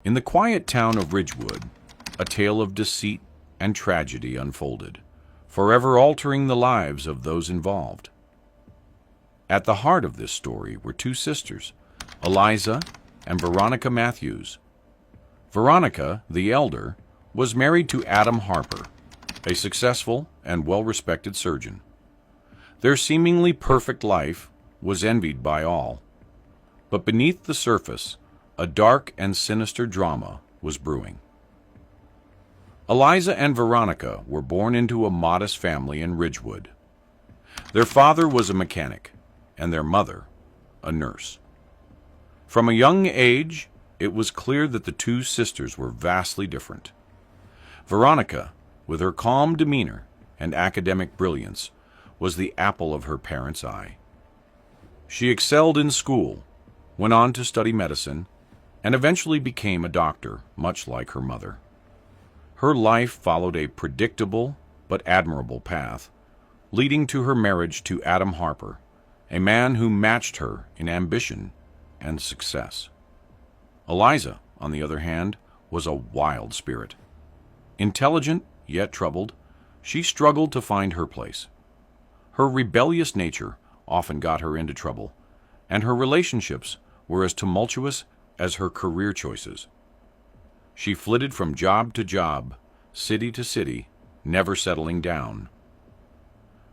In the quiet town of Ridgewood, a tale of deceit and tragedy unfolded, forever altering the lives of those involved. At the heart of this story were two sisters, Eliza and Veronica Matthews. Veronica, the elder, was married to Adam Harper, a successful and well-respected surgeon. Their seemingly perfect life was envied by all, but beneath the surface, a dark and sinister drama was brewing. Eliza and Veronica were born into a modest family in Ridgewood. Their father was a mechanic, and their mother a nurse. From a young age, it was clear that the two sisters were vastly different. Veronica, with her calm demeanor and academic brilliance, was the apple of her parents' eye. She excelled in school, went on to study medicine, and eventually became a doctor, much like her mother. Her life followed a predictable but admirable path, leading to her marriage to Adam Harper, a man who matched her in ambition and success. Eliza, on the other hand, was a wild spirit. Intelligent, yet troubled, she struggled to find her place. Her rebellious nature often got her into trouble, and her relationships were as tumultuous as her career choices. She flitted from job to job, city to city, never settling down.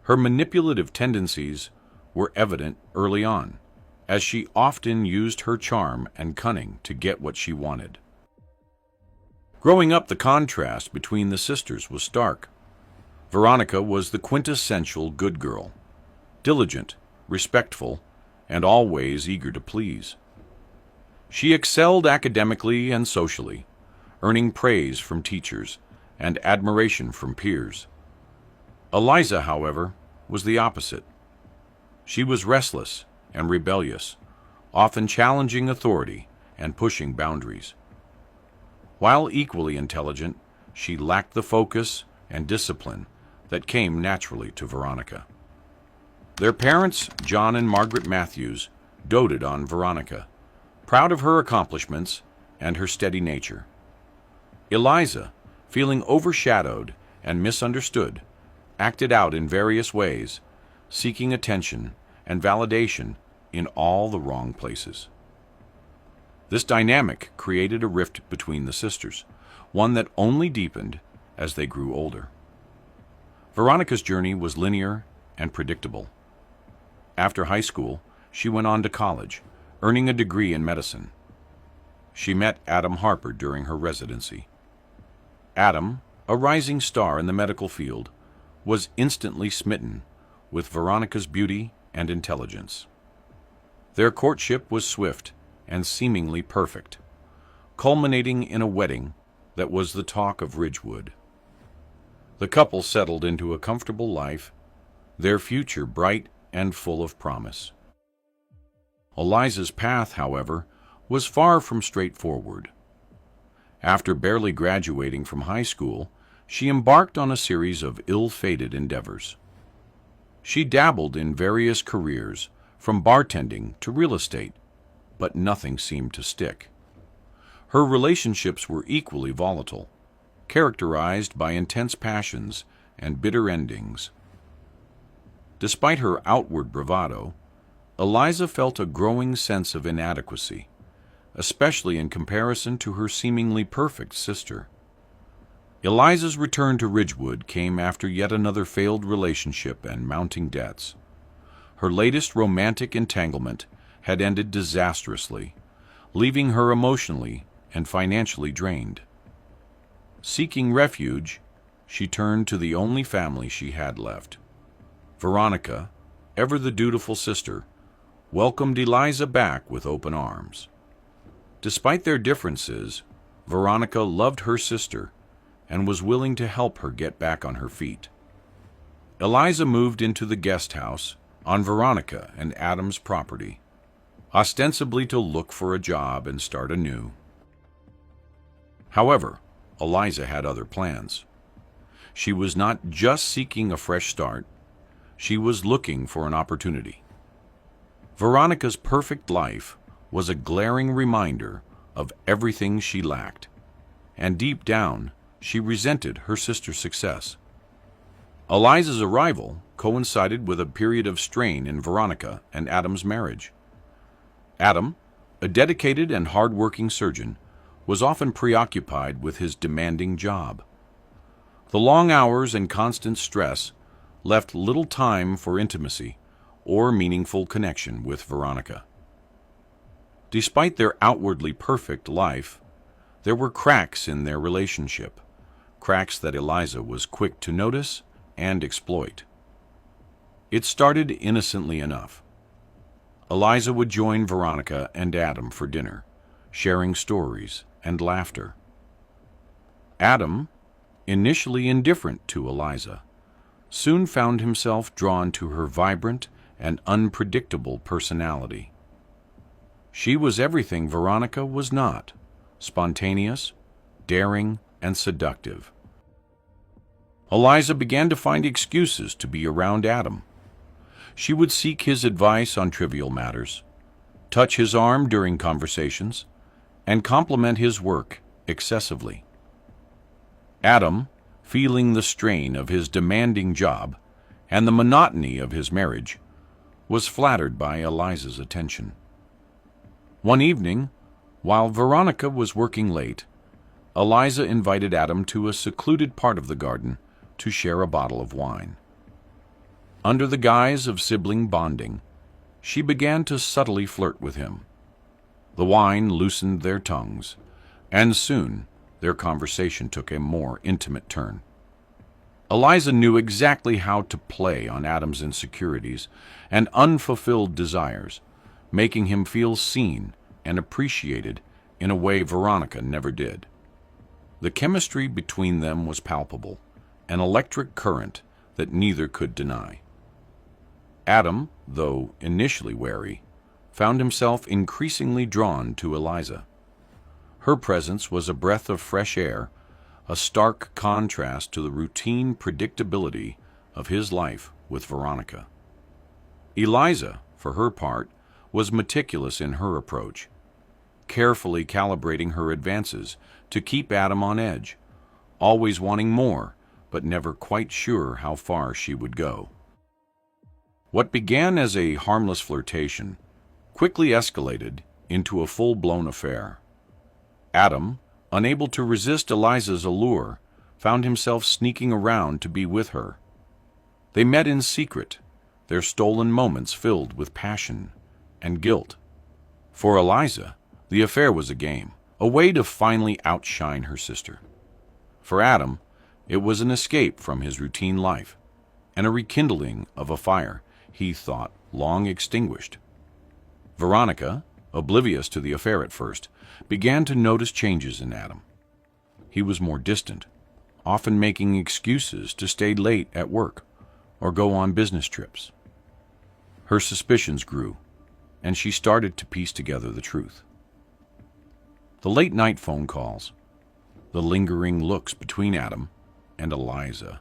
Her manipulative tendencies were evident early on, as she often used her charm and cunning to get what she wanted. Growing up, the contrast between the sisters was stark. Veronica was the quintessential good girl, diligent, respectful, and always eager to please. She excelled academically and socially, earning praise from teachers and admiration from peers. Eliza, however, was the opposite. She was restless and rebellious, often challenging authority and pushing boundaries. While equally intelligent, she lacked the focus and discipline that came naturally to Veronica. Their parents, John and Margaret Matthews, doted on Veronica, proud of her accomplishments and her steady nature. Eliza, feeling overshadowed and misunderstood, acted out in various ways, seeking attention and validation in all the wrong places. This dynamic created a rift between the sisters, one that only deepened as they grew older. Veronica's journey was linear and predictable. After high school, she went on to college, earning a degree in medicine. She met Adam Harper during her residency. Adam, a rising star in the medical field, was instantly smitten with Veronica's beauty and intelligence. Their courtship was swift and seemingly perfect, culminating in a wedding that was the talk of Ridgewood. The couple settled into a comfortable life, their future bright and full of promise. Eliza's path, however, was far from straightforward. After barely graduating from high school, she embarked on a series of ill-fated endeavors. She dabbled in various careers, from bartending to real estate, but nothing seemed to stick. Her relationships were equally volatile, characterized by intense passions and bitter endings. Despite her outward bravado, Eliza felt a growing sense of inadequacy, especially in comparison to her seemingly perfect sister. Eliza's return to Ridgewood came after yet another failed relationship and mounting debts. Her latest romantic entanglement had ended disastrously, leaving her emotionally and financially drained. Seeking refuge, she turned to the only family she had left. Veronica, ever the dutiful sister, welcomed Eliza back with open arms. Despite their differences, Veronica loved her sister and was willing to help her get back on her feet. Eliza moved into the guest house on Veronica and Adam's property, ostensibly to look for a job and start anew. However, Eliza had other plans. She was not just seeking a fresh start, she was looking for an opportunity. Veronica's perfect life was a glaring reminder of everything she lacked, and deep down, she resented her sister's success. Eliza's arrival coincided with a period of strain in Veronica and Adam's marriage. Adam, a dedicated and hard-working surgeon, was often preoccupied with his demanding job. The long hours and constant stress left little time for intimacy or meaningful connection with Veronica. Despite their outwardly perfect life, there were cracks in their relationship, cracks that Eliza was quick to notice and exploit. It started innocently enough. Eliza would join Veronica and Adam for dinner, sharing stories and laughter. Adam, initially indifferent to Eliza, soon found himself drawn to her vibrant and unpredictable personality. She was everything Veronica was not: spontaneous, daring, and seductive. Eliza began to find excuses to be around Adam. She would seek his advice on trivial matters, touch his arm during conversations, and compliment his work excessively. Adam, feeling the strain of his demanding job and the monotony of his marriage, was flattered by Eliza's attention. One evening, while Veronica was working late, Eliza invited Adam to a secluded part of the garden to share a bottle of wine. Under the guise of sibling bonding, she began to subtly flirt with him. The wine loosened their tongues, and soon their conversation took a more intimate turn. Eliza knew exactly how to play on Adam's insecurities and unfulfilled desires, making him feel seen and appreciated in a way Veronica never did. The chemistry between them was palpable, an electric current that neither could deny. Adam, though initially wary, found himself increasingly drawn to Eliza. Her presence was a breath of fresh air, a stark contrast to the routine predictability of his life with Veronica. Eliza, for her part, was meticulous in her approach, carefully calibrating her advances to keep Adam on edge, always wanting more, but never quite sure how far she would go. What began as a harmless flirtation quickly escalated into a full-blown affair. Adam, unable to resist Eliza's allure, found himself sneaking around to be with her. They met in secret, their stolen moments filled with passion and guilt. For Eliza, the affair was a game, a way to finally outshine her sister. For Adam, it was an escape from his routine life and a rekindling of a fire he thought long extinguished. Veronica, oblivious to the affair at first, began to notice changes in Adam. He was more distant, often making excuses to stay late at work or go on business trips. Her suspicions grew, and she started to piece together the truth. The late-night phone calls, the lingering looks between Adam and Eliza,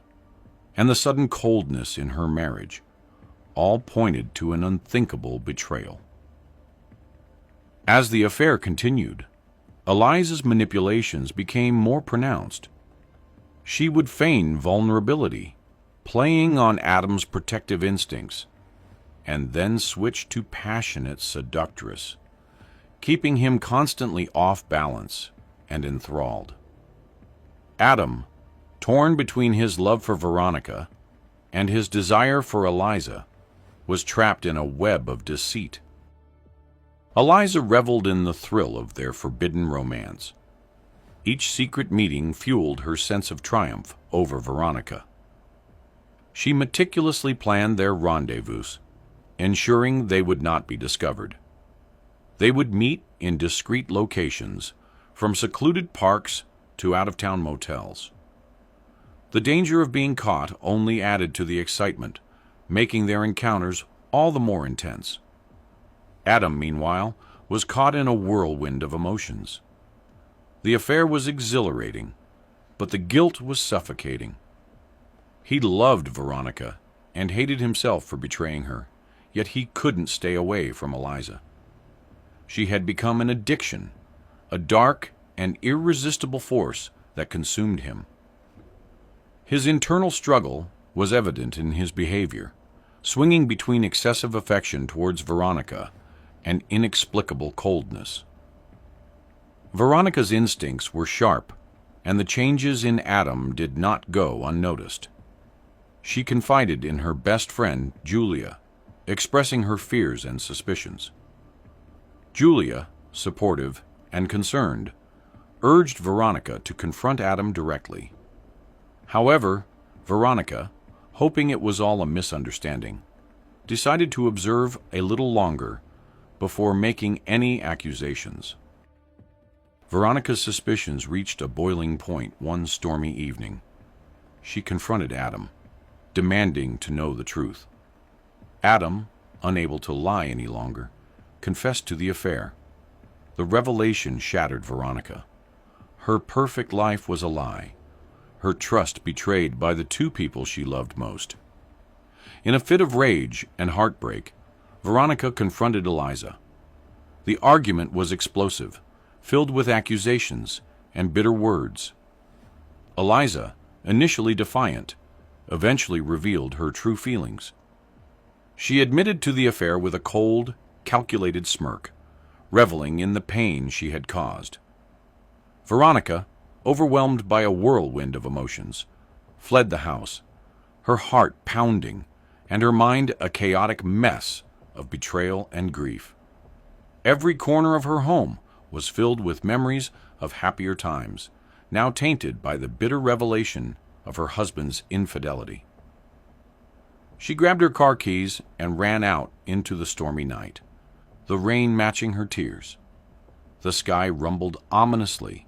and the sudden coldness in her marriage all pointed to an unthinkable betrayal. As the affair continued, Eliza's manipulations became more pronounced. She would feign vulnerability, playing on Adam's protective instincts, and then switch to passionate seductress, keeping him constantly off balance and enthralled. Adam, torn between his love for Veronica and his desire for Eliza, was trapped in a web of deceit. Eliza reveled in the thrill of their forbidden romance. Each secret meeting fueled her sense of triumph over Veronica. She meticulously planned their rendezvous, ensuring they would not be discovered. They would meet in discreet locations, from secluded parks to out-of-town motels. The danger of being caught only added to the excitement, making their encounters all the more intense. Adam, meanwhile, was caught in a whirlwind of emotions. The affair was exhilarating, but the guilt was suffocating. He loved Veronica and hated himself for betraying her, yet he couldn't stay away from Eliza. She had become an addiction, a dark and irresistible force that consumed him. His internal struggle was evident in his behavior, swinging between excessive affection towards Veronica and inexplicable coldness. Veronica's instincts were sharp, and the changes in Adam did not go unnoticed. She confided in her best friend, Julia, expressing her fears and suspicions. Julia, supportive and concerned, urged Veronica to confront Adam directly. However, Veronica, hoping it was all a misunderstanding, decided to observe a little longer before making any accusations. Veronica's suspicions reached a boiling point one stormy evening. She confronted Adam, demanding to know the truth. Adam, unable to lie any longer, confessed to the affair. The revelation shattered Veronica. Her perfect life was a lie, her trust betrayed by the two people she loved most. In a fit of rage and heartbreak, Veronica confronted Eliza. The argument was explosive, filled with accusations and bitter words. Eliza, initially defiant, eventually revealed her true feelings. She admitted to the affair with a cold, calculated smirk, reveling in the pain she had caused. Veronica, overwhelmed by a whirlwind of emotions, fled the house, her heart pounding and her mind a chaotic mess of betrayal and grief. Every corner of her home was filled with memories of happier times, now tainted by the bitter revelation of her husband's infidelity. She grabbed her car keys and ran out into the stormy night, the rain matching her tears. The sky rumbled ominously,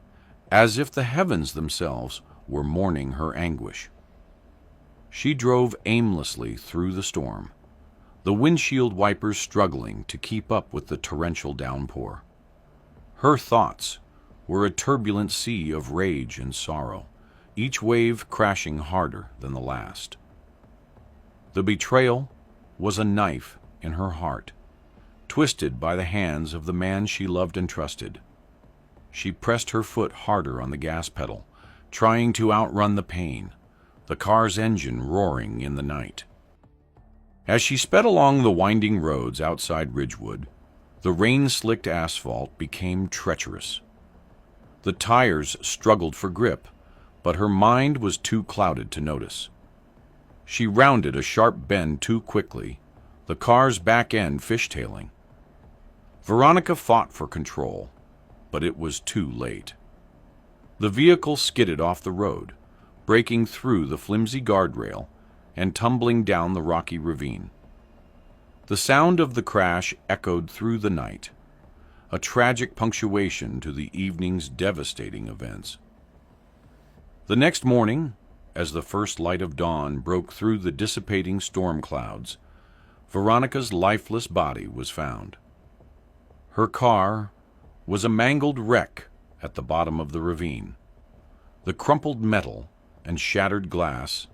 as if the heavens themselves were mourning her anguish. She drove aimlessly through the storm, the windshield wipers struggling to keep up with the torrential downpour. Her thoughts were a turbulent sea of rage and sorrow, each wave crashing harder than the last. The betrayal was a knife in her heart, twisted by the hands of the man she loved and trusted. She pressed her foot harder on the gas pedal, trying to outrun the pain, the car's engine roaring in the night. As she sped along the winding roads outside Ridgewood, the rain-slicked asphalt became treacherous. The tires struggled for grip, but her mind was too clouded to notice. She rounded a sharp bend too quickly, the car's back end fishtailing. Veronica fought for control, but it was too late. The vehicle skidded off the road, breaking through the flimsy guardrail and tumbling down the rocky ravine. The sound of the crash echoed through the night, a tragic punctuation to the evening's devastating events. The next morning, as the first light of dawn broke through the dissipating storm clouds, Veronica's lifeless body was found. Her car was a mangled wreck at the bottom of the ravine, the crumpled metal and shattered glass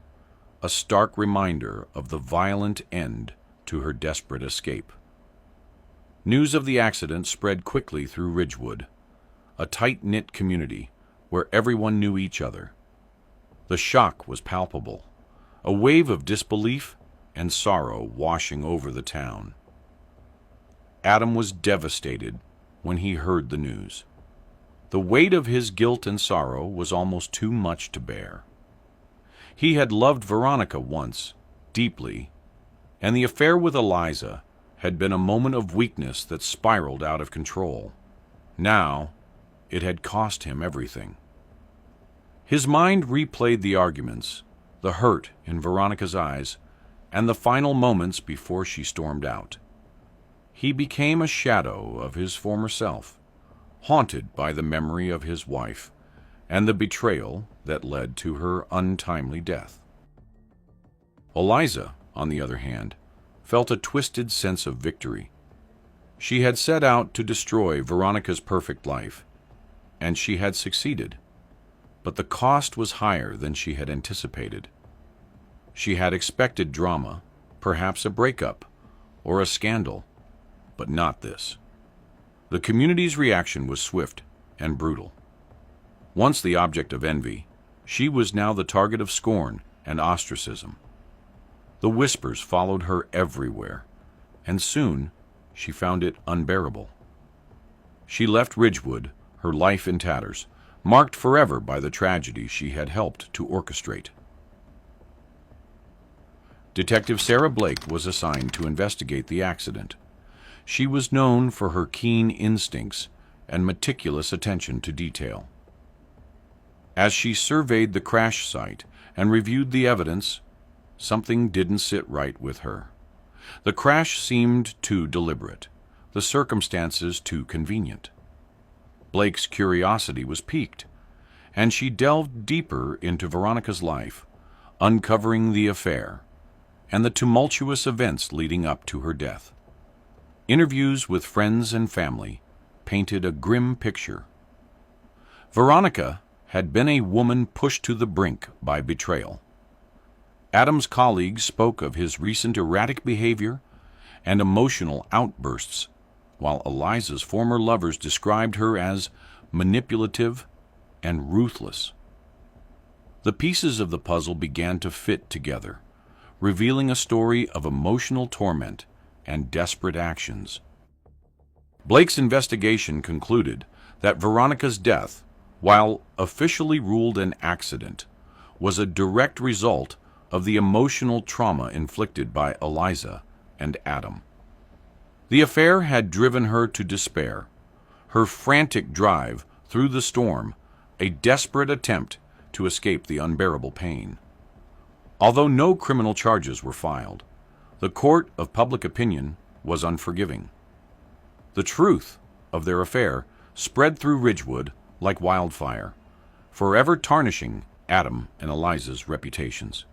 a stark reminder of the violent end to her desperate escape. News of the accident spread quickly through Ridgewood, a tight-knit community where everyone knew each other. The shock was palpable, a wave of disbelief and sorrow washing over the town. Adam was devastated when he heard the news. The weight of his guilt and sorrow was almost too much to bear. He had loved Veronica once, deeply, and the affair with Eliza had been a moment of weakness that spiraled out of control. Now, it had cost him everything. His mind replayed the arguments, the hurt in Veronica's eyes, and the final moments before she stormed out. He became a shadow of his former self, haunted by the memory of his wife and the betrayal that led to her untimely death. Eliza, on the other hand, felt a twisted sense of victory. She had set out to destroy Veronica's perfect life, and she had succeeded, but the cost was higher than she had anticipated. She had expected drama, perhaps a breakup or a scandal, but not this. The community's reaction was swift and brutal. Once the object of envy, she was now the target of scorn and ostracism. The whispers followed her everywhere, and soon she found it unbearable. She left Ridgewood, her life in tatters, marked forever by the tragedy she had helped to orchestrate. Detective Sarah Blake was assigned to investigate the accident. She was known for her keen instincts and meticulous attention to detail. As she surveyed the crash site and reviewed the evidence, something didn't sit right with her. The crash seemed too deliberate, the circumstances too convenient. Blake's curiosity was piqued, and she delved deeper into Veronica's life, uncovering the affair and the tumultuous events leading up to her death. Interviews with friends and family painted a grim picture. Veronica had been a woman pushed to the brink by betrayal. Adam's colleagues spoke of his recent erratic behavior and emotional outbursts, while Eliza's former lovers described her as manipulative and ruthless. The pieces of the puzzle began to fit together, revealing a story of emotional torment and desperate actions. Blake's investigation concluded that Veronica's death, while officially ruled an accident, was a direct result of the emotional trauma inflicted by Eliza and Adam. The affair had driven her to despair, her frantic drive through the storm a desperate attempt to escape the unbearable pain. Although no criminal charges were filed, the court of public opinion was unforgiving. The truth of their affair spread through Ridgewood like wildfire, forever tarnishing Adam and Eliza's reputations.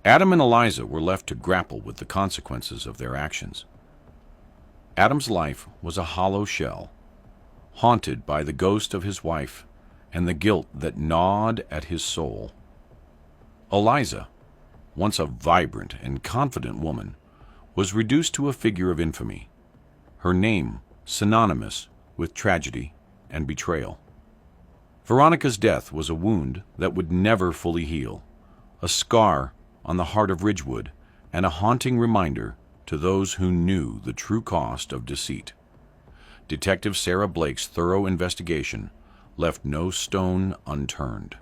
Adam and Eliza were left to grapple with the consequences of their actions. Adam's life was a hollow shell, haunted by the ghost of his wife and the guilt that gnawed at his soul. Eliza, once a vibrant and confident woman, was reduced to a figure of infamy, her name synonymous with tragedy and betrayal. Veronica's death was a wound that would never fully heal, a scar on the heart of Ridgewood, and a haunting reminder to those who knew the true cost of deceit. Detective Sarah Blake's thorough investigation left no stone unturned.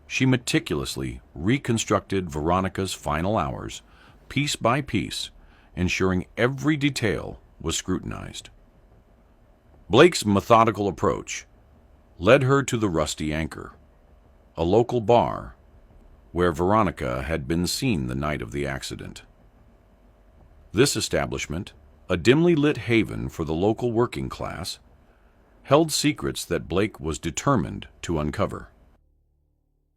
She meticulously reconstructed Veronica's final hours, piece by piece, ensuring every detail was scrutinized. Blake's methodical approach led her to the Rusty Anchor, a local bar where Veronica had been seen the night of the accident. This establishment, a dimly lit haven for the local working class, held secrets that Blake was determined to uncover.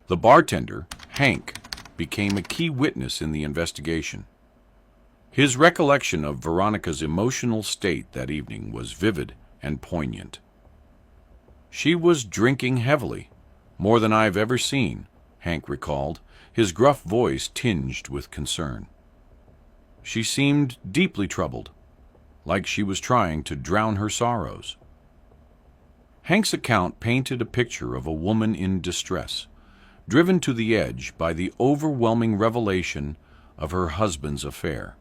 The bartender, Hank, became a key witness in the investigation. His recollection of Veronica's emotional state that evening was vivid and poignant. "She was drinking heavily, more than I've ever seen," Hank recalled, his gruff voice tinged with concern. "She seemed deeply troubled, like she was trying to drown her sorrows." Hank's account painted a picture of a woman in distress, driven to the edge by the overwhelming revelation of her husband's affair.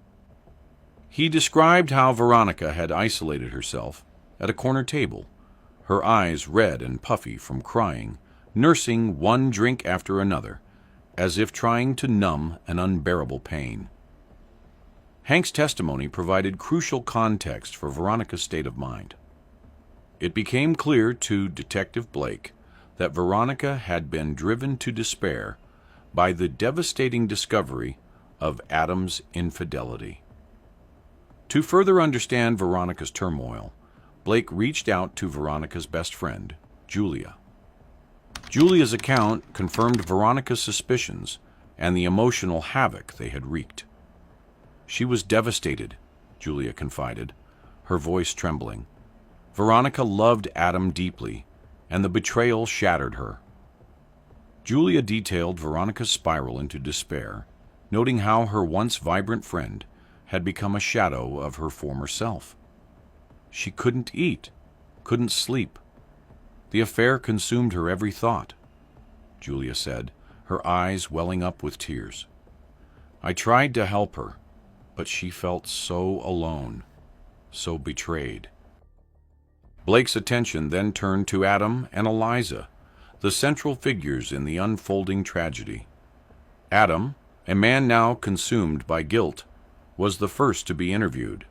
He described how Veronica had isolated herself at a corner table, her eyes red and puffy from crying, nursing one drink after another, as if trying to numb an unbearable pain. Hank's testimony provided crucial context for Veronica's state of mind. It became clear to Detective Blake that Veronica had been driven to despair by the devastating discovery of Adam's infidelity. To further understand Veronica's turmoil, Blake reached out to Veronica's best friend, Julia. Julia's account confirmed Veronica's suspicions and the emotional havoc they had wreaked. "She was devastated," Julia confided, her voice trembling. "Veronica loved Adam deeply, and the betrayal shattered her." Julia detailed Veronica's spiral into despair, noting how her once vibrant friend had become a shadow of her former self. She couldn't eat, couldn't sleep, The affair consumed her every thought, Julia said, her eyes welling up with tears. I tried to help her, but she felt so alone, so betrayed. Blake's attention then turned to Adam and Eliza, the central figures in the unfolding tragedy. Adam, a man now consumed by guilt, was the first to be interviewed.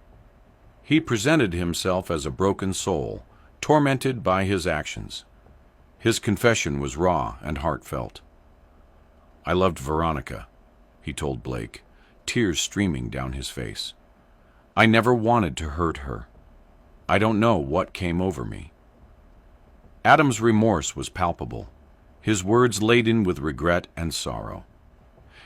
He presented himself as a broken soul, tormented by his actions. His confession was raw and heartfelt. I loved Veronica, he told Blake, tears streaming down his face. I never wanted to hurt her. I don't know what came over me. Adam's remorse was palpable, his words laden with regret and sorrow.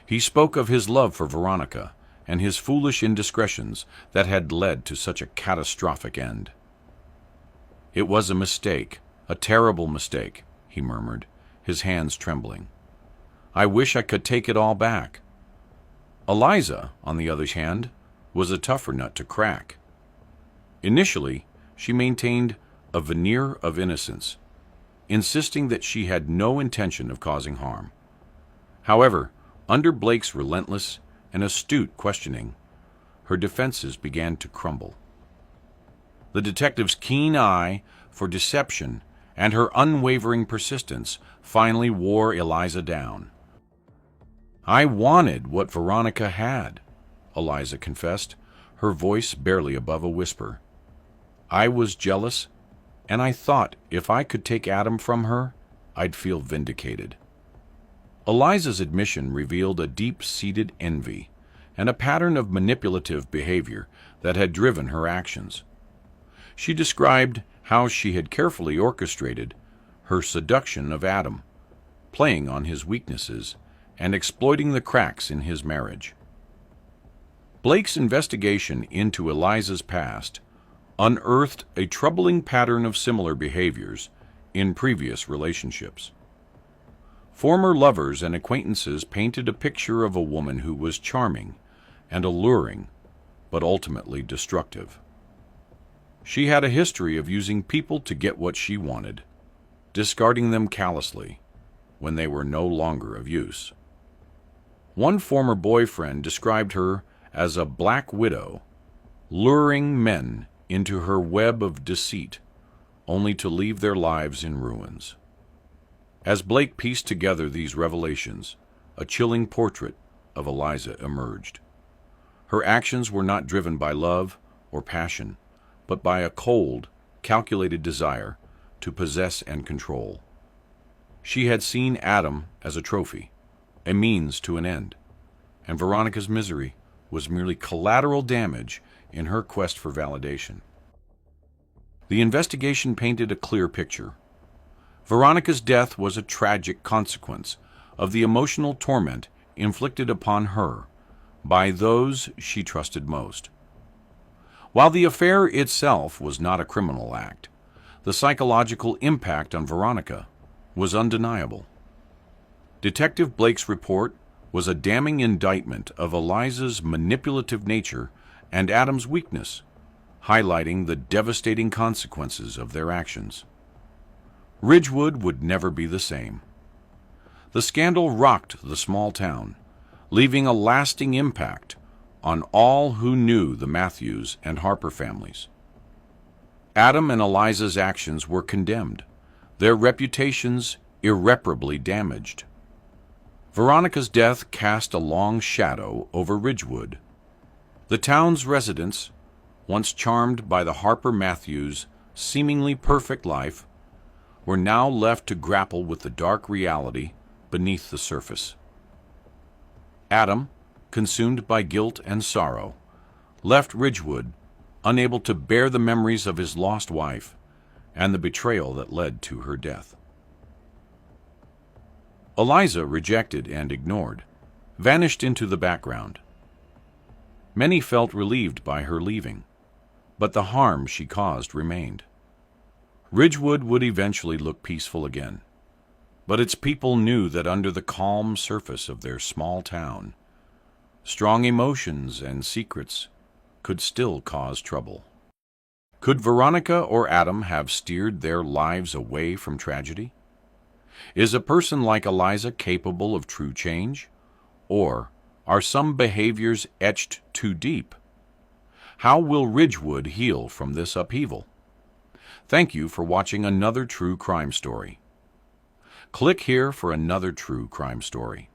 He spoke of his love for Veronica and his foolish indiscretions that had led to such a catastrophic end. It was a mistake, a terrible mistake, he murmured, his hands trembling. I wish I could take it all back. Eliza, on the other hand, was a tougher nut to crack. Initially, she maintained a veneer of innocence, insisting that she had no intention of causing harm. However, under Blake's relentless and astute questioning, her defenses began to crumble. The detective's keen eye for deception and her unwavering persistence finally wore Eliza down. I wanted what Veronica had, Eliza confessed, her voice barely above a whisper. I was jealous, and I thought if I could take Adam from her, I'd feel vindicated. Eliza's admission revealed a deep-seated envy and a pattern of manipulative behavior that had driven her actions. She described how she had carefully orchestrated her seduction of Adam, playing on his weaknesses and exploiting the cracks in his marriage. Blake's investigation into Eliza's past unearthed a troubling pattern of similar behaviors in previous relationships. Former lovers and acquaintances painted a picture of a woman who was charming and alluring, but ultimately destructive. She had a history of using people to get what she wanted, discarding them callously when they were no longer of use. One former boyfriend described her as a black widow, luring men into her web of deceit, only to leave their lives in ruins. As Blake pieced together these revelations, a chilling portrait of Eliza emerged. Her actions were not driven by love or passion, but by a cold, calculated desire to possess and control. She had seen Adam as a trophy, a means to an end, and Veronica's misery was merely collateral damage in her quest for validation. The investigation painted a clear picture. Veronica's death was a tragic consequence of the emotional torment inflicted upon her by those she trusted most. While the affair itself was not a criminal act, the psychological impact on Veronica was undeniable. Detective Blake's report was a damning indictment of Eliza's manipulative nature and Adam's weakness, highlighting the devastating consequences of their actions. Ridgewood would never be the same. The scandal rocked the small town, leaving a lasting impact on all who knew the Matthews and Harper families. Adam and Eliza's actions were condemned, their reputations irreparably damaged. Veronica's death cast a long shadow over Ridgewood. The town's residents, once charmed by the Harper Matthews' seemingly perfect life, were now left to grapple with the dark reality beneath the surface. Adam, consumed by guilt and sorrow, left Ridgewood unable to bear the memories of his lost wife and the betrayal that led to her death. Eliza, rejected and ignored, vanished into the background. Many felt relieved by her leaving, but the harm she caused remained. Ridgewood would eventually look peaceful again, but its people knew that under the calm surface of their small town, strong emotions and secrets could still cause trouble. Could Veronica or Adam have steered their lives away from tragedy? Is a person like Eliza capable of true change? Or are some behaviors etched too deep? How will Ridgewood heal from this upheaval? Thank you for watching another true crime story. Click here for another true crime story.